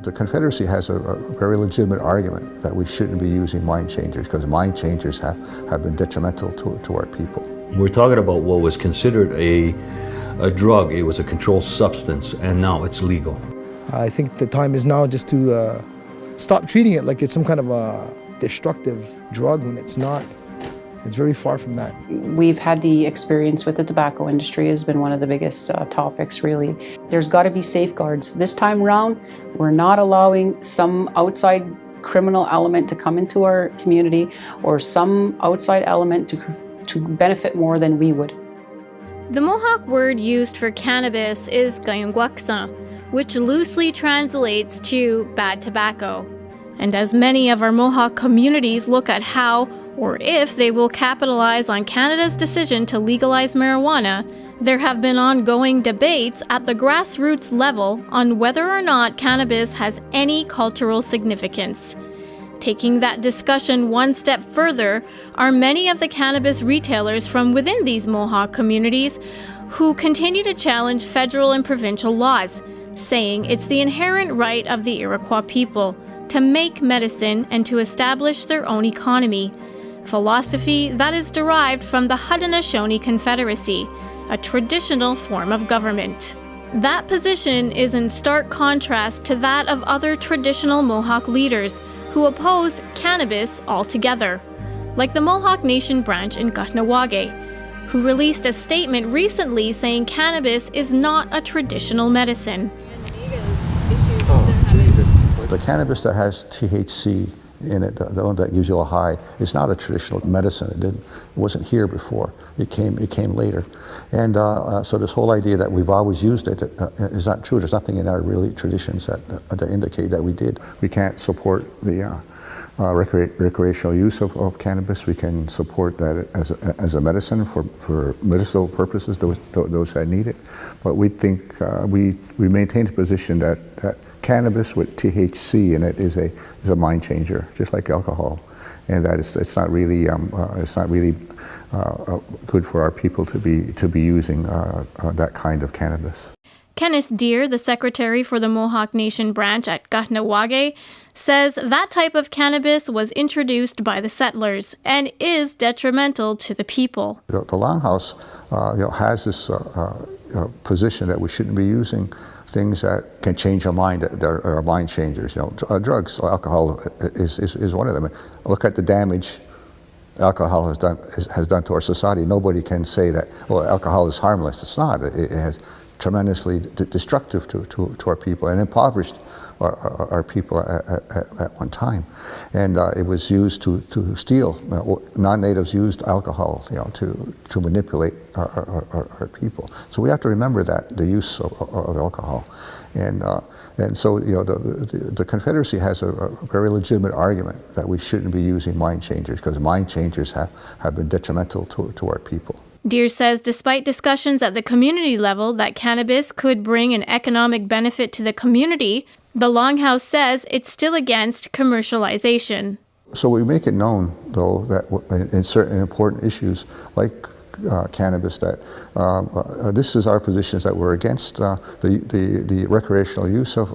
The Confederacy has a very legitimate argument that we shouldn't be using mind changers because mind changers have been detrimental to our people. We're talking about what was considered a drug. It was a controlled substance, and now it's legal. I think the time is now just to stop treating it like it's some kind of a destructive drug when it's not. It's very far from that. We've had the experience with the tobacco industry has been one of the biggest topics, really. There's got to be safeguards. This time around, we're not allowing some outside criminal element to come into our community or some outside element to benefit more than we would. The Mohawk word used for cannabis is gayungwaksa, which loosely translates to bad tobacco. And as many of our Mohawk communities look at how or if they will capitalize on Canada's decision to legalize marijuana, there have been ongoing debates at the grassroots level on whether or not cannabis has any cultural significance. Taking that discussion one step further are many of the cannabis retailers from within these Mohawk communities who continue to challenge federal and provincial laws, saying it's the inherent right of the Iroquois people to make medicine and to establish their own economy. Philosophy that is derived from the Haudenosaunee Confederacy, a traditional form of government. That position is in stark contrast to that of other traditional Mohawk leaders who oppose cannabis altogether, like the Mohawk Nation branch in Kahnawake, who released a statement recently saying cannabis is not a traditional medicine. The cannabis that has THC in it, the one that gives you a high, it's not a traditional medicine. It wasn't here before. It came later. And so this whole idea that we've always used it is not true. There's nothing in our really traditions that indicate that we did. We can't support the recreational use of cannabis. We can support that as a medicine for medicinal purposes, those that need it. But we think we maintain the position that cannabis with THC in it is a mind changer, just like alcohol, and that it's not really good for our people to be using that kind of cannabis. Kenneth Deere, the secretary for the Mohawk Nation branch at Kahnawake, says that type of cannabis was introduced by the settlers and is detrimental to the people. The Longhouse has this position that we shouldn't be using things that can change our mind, that are mind changers. Drugs, alcohol is one of them. Look at the damage alcohol has done to our society. Nobody can say that, well, alcohol is harmless. It's not. It has tremendously destructive to our people and impoverished our people at one time. And it was used to steal. Non-natives used alcohol, to manipulate our people. So we have to remember that, the use of alcohol. And so the Confederacy has a very legitimate argument that we shouldn't be using mind changers because mind changers have been detrimental to our people. Deere says despite discussions at the community level that cannabis could bring an economic benefit to the community, the Longhouse says it's still against commercialization. So we make it known, though, that in certain important issues like cannabis, that this is our position, is that we're against the recreational use of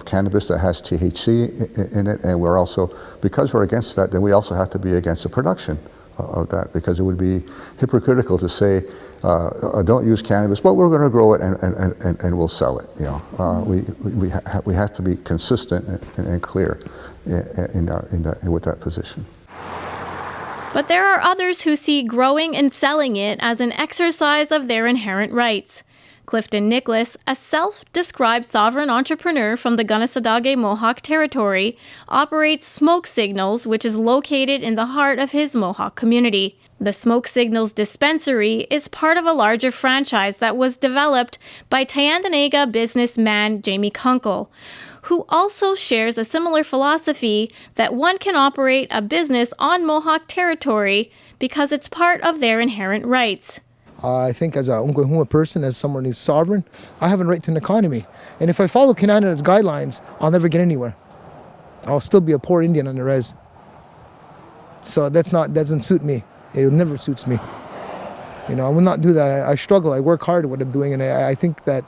cannabis that has THC in it, and we're also, because we're against that, then we also have to be against the production of that, because it would be hypocritical to say don't use cannabis, but we're going to grow it and we'll sell it. We have to be consistent and clear with that position. But there are others who see growing and selling it as an exercise of their inherent rights. Clifton Nicholas, a self-described sovereign entrepreneur from the Kanesatake Mohawk territory, operates Smoke Signals, which is located in the heart of his Mohawk community. The Smoke Signals dispensary is part of a larger franchise that was developed by Tyendinaga businessman Jamie Kunkel, who also shares a similar philosophy that one can operate a business on Mohawk territory because it's part of their inherent rights. I think as a Umgwehuma person, as someone who's sovereign, I have a right to an economy. And if I follow Canada's guidelines, I'll never get anywhere. I'll still be a poor Indian on the res. So doesn't suit me. It never suits me. I will not do that. I struggle. I work hard at what I'm doing, and I think that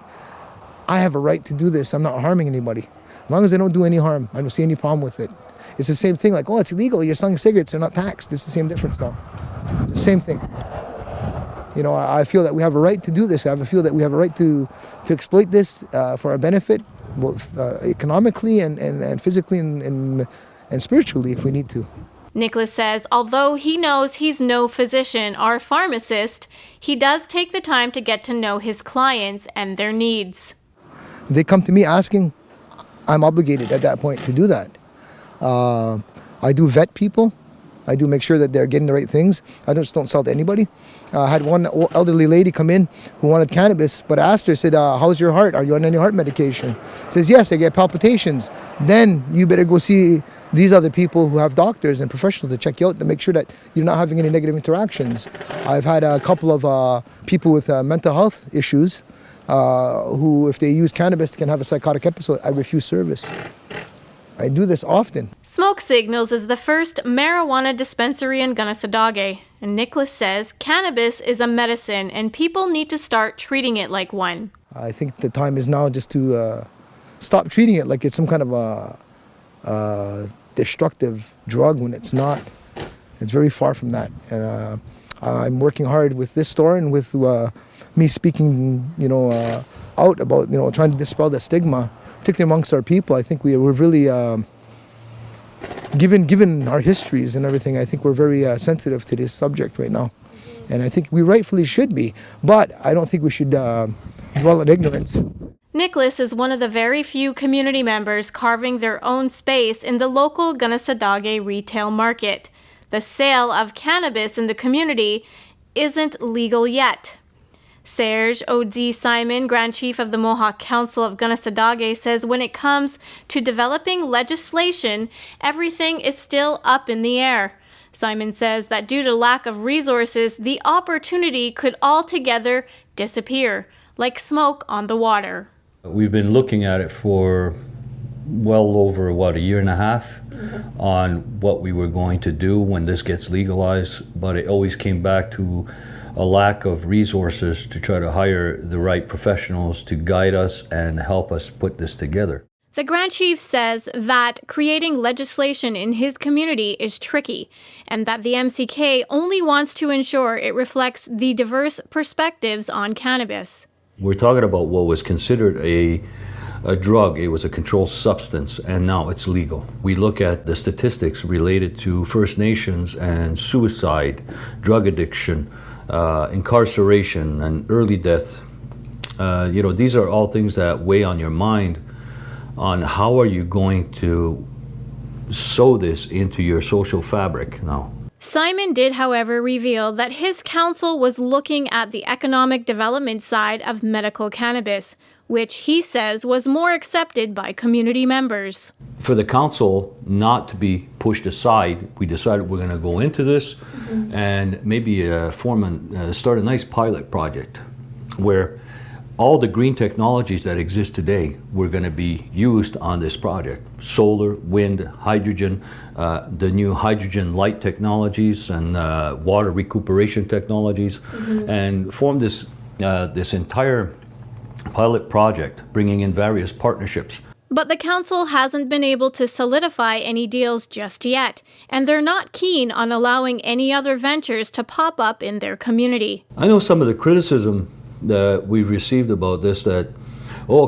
I have a right to do this. I'm not harming anybody. As long as I don't do any harm, I don't see any problem with it. It's the same thing like, oh, it's illegal. You're selling cigarettes. They're not taxed. It's the same difference though. It's the same thing. You know, I feel that we have a right to do this. I feel that we have a right to exploit this for our benefit, both economically and physically and spiritually if we need to. Nicholas says although he knows he's no physician or pharmacist, he does take the time to get to know his clients and their needs. They come to me asking, I'm obligated at that point to do that. I do vet people. I do make sure that they're getting the right things. I just don't sell to anybody. I had one elderly lady come in who wanted cannabis, but I asked her, said, how's your heart? Are you on any heart medication? Says, yes, I get palpitations. Then you better go see these other people who have doctors and professionals to check you out to make sure that you're not having any negative interactions. I've had a couple of people with mental health issues who, if they use cannabis, can have a psychotic episode. I refuse service. I do this often. Smoke Signals is the first marijuana dispensary in Kanesatake, and Nicholas says cannabis is a medicine and people need to start treating it like one. I think the time is now just to stop treating it like it's some kind of a destructive drug when it's not. It's very far from that. And I'm working hard with this store and with me speaking, out about, trying to dispel the stigma, particularly amongst our people. I think we're really, given our histories and everything, I think we're very sensitive to this subject right now. And I think we rightfully should be, but I don't think we should dwell in ignorance. Nicholas is one of the very few community members carving their own space in the local Kanesatake retail market. The sale of cannabis in the community isn't legal yet. Serge O.D. Simon, Grand Chief of the Mohawk Council of Kanesatake, says when it comes to developing legislation, everything is still up in the air. Simon says that due to lack of resources, the opportunity could altogether disappear, like smoke on the water. We've been looking at it for well over, a year and a half on what we were going to do when this gets legalized, but it always came back to a lack of resources to try to hire the right professionals to guide us and help us put this together. The Grand Chief says that creating legislation in his community is tricky and that the MCK only wants to ensure it reflects the diverse perspectives on cannabis. We're talking about what was considered a drug. It was a controlled substance, and now it's legal. We look at the statistics related to First Nations and suicide, drug addiction, incarceration and early death. These are all things that weigh on your mind on how are you going to sew this into your social fabric now. Simon did, however, reveal that his council was looking at the economic development side of medical cannabis, which he says was more accepted by community members. For the council not to be pushed aside, we decided we're going to go into this and maybe start a nice pilot project where all the green technologies that exist today were going to be used on this project. Solar, wind, hydrogen, the new hydrogen light technologies and water recuperation technologies, and form this entire pilot project, bringing in various partnerships. But the council hasn't been able to solidify any deals just yet, and they're not keen on allowing any other ventures to pop up in their community. I know some of the criticism that we've received about this, that,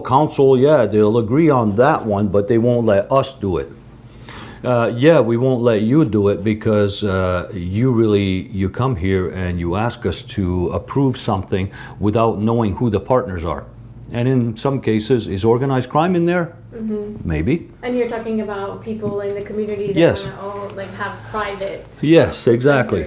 council, they'll agree on that one, but they won't let us do it. We won't let you do it because you come here and you ask us to approve something without knowing who the partners are. And in some cases, is organized crime in there? Maybe. And you're talking about people in the community that yes. want to have private. Yes, exactly.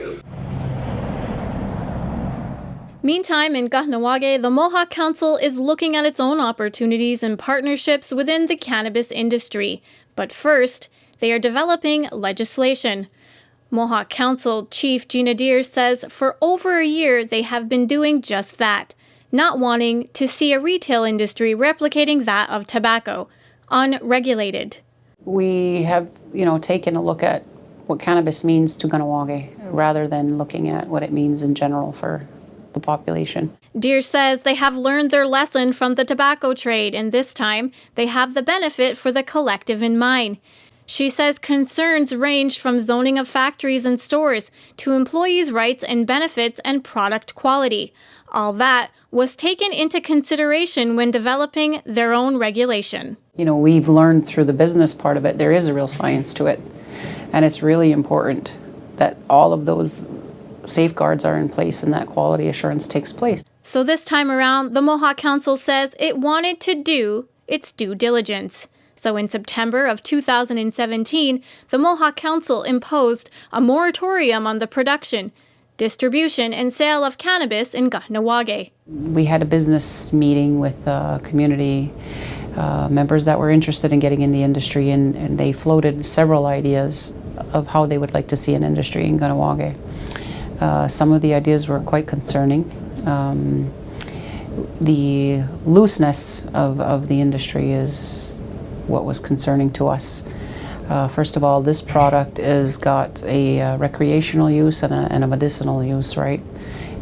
Meantime, in Kahnawake, the Mohawk Council is looking at its own opportunities and partnerships within the cannabis industry. But first, they are developing legislation. Mohawk Council Chief Gina Deere says for over a year they have been doing just that, not wanting to see a retail industry replicating that of tobacco, unregulated. We have, taken a look at what cannabis means to Kahnawake rather than looking at what it means in general for the population. Deere says they have learned their lesson from the tobacco trade, and this time they have the benefit for the collective in mind. She says concerns range from zoning of factories and stores to employees' rights and benefits and product quality. All that was taken into consideration when developing their own regulation. You know, we've learned through the business part of it, there is a real science to it. And it's really important that all of those safeguards are in place and that quality assurance takes place. So this time around, the Mohawk Council says it wanted to do its due diligence. So in September of 2017, the Mohawk Council imposed a moratorium on the production, distribution, and sale of cannabis in Kahnawake. We had a business meeting with community members that were interested in getting in the industry, and they floated several ideas of how they would like to see an industry in Kahnawake. Some of the ideas were quite concerning. The looseness of the industry is what was concerning to us. First of all, this product has got a recreational use and a medicinal use, right?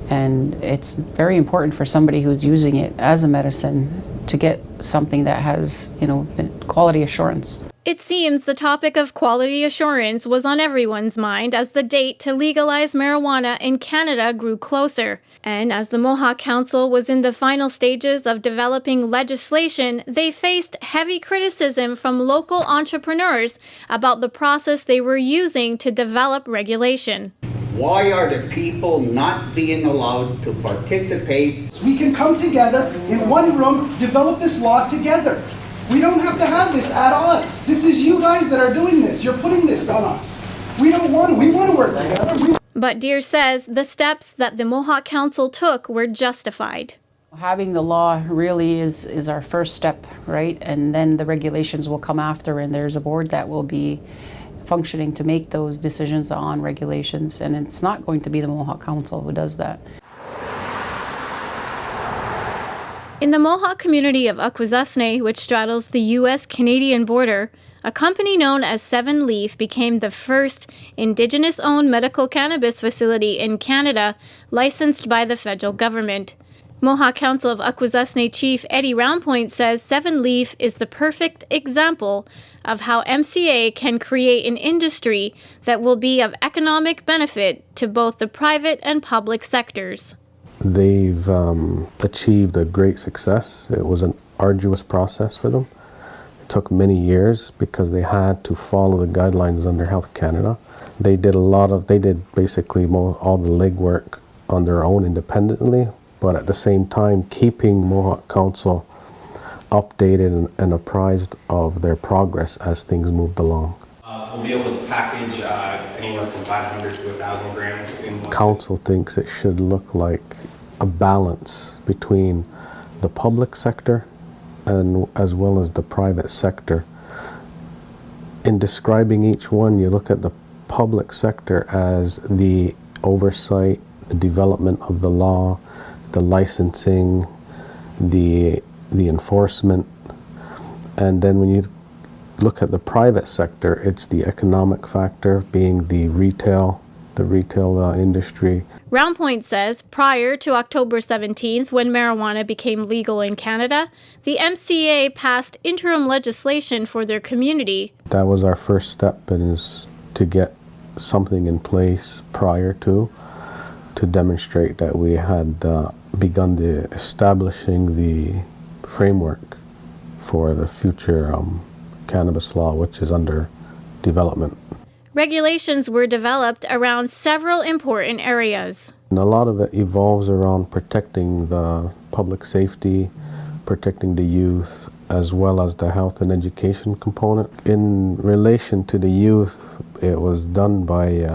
And it's very important for somebody who's using it as a medicine to get something that has, you know, quality assurance. It seems the topic of quality assurance was on everyone's mind as the date to legalize marijuana in Canada grew closer. And as the Mohawk Council was in the final stages of developing legislation, they faced heavy criticism from local entrepreneurs about the process they were using to develop regulation. Why are the people not being allowed to participate? We can come together in one room, develop this law together. We don't have to have this at odds. This is you guys that are doing this. You're putting this on us. We don't want to. We want to work together. But Deere says the steps that the Mohawk Council took were justified. Having the law really is our first step, right? And then the regulations will come after, and there's a board that will be functioning to make those decisions on regulations. And it's not going to be the Mohawk Council who does that. In the Mohawk community of Akwesasne, which straddles the U.S.-Canadian border, a company known as 7 Leaf became the first Indigenous-owned medical cannabis facility in Canada licensed by the federal government. Mohawk Council of Akwesasne Chief Eddie Roundpoint says 7 Leaf is the perfect example of how MCA can create an industry that will be of economic benefit to both the private and public sectors. They've achieved a great success. It was an arduous process for them. It took many years because they had to follow the guidelines under Health Canada. They did basically all the legwork on their own independently, but at the same time keeping Mohawk Council updated and apprised of their progress as things moved along. We'll be able to package anywhere from 500 to 1,000 grams in one. Council thinks it should look like a balance between the public sector and as well as the private sector. In describing each one, you look at the public sector as the oversight, the development of the law, the licensing, the enforcement, and then when you look at the private sector, it's the economic factor, being the retail industry. Roundpoint says prior to October 17th, when marijuana became legal in Canada, the MCA passed interim legislation for their community. That was our first step, is to get something in place prior to demonstrate that we had begun establishing the framework for the future cannabis law, which is under development. Regulations were developed around several important areas. And a lot of it evolves around protecting the public safety, protecting the youth, as well as the health and education component. In relation to the youth, it was done by,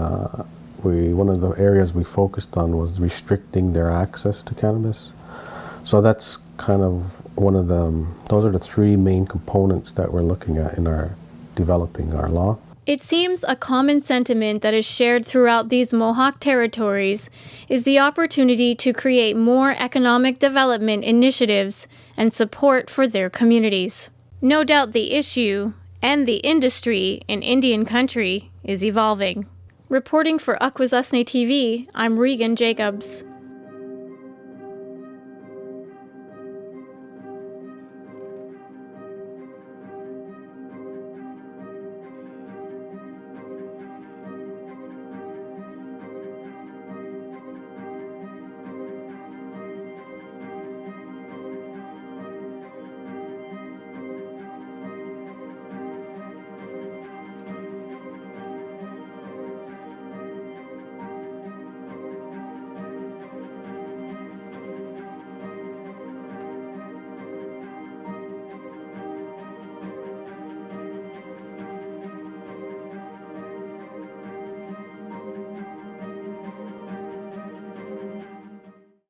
one of the areas we focused on was restricting their access to cannabis. So that's kind of those are the 3 main components that we're looking at in developing our law. It seems a common sentiment that is shared throughout these Mohawk territories is the opportunity to create more economic development initiatives and support for their communities. No doubt the issue and the industry in Indian country is evolving. Reporting for Akwesasne TV, I'm Regan Jacobs.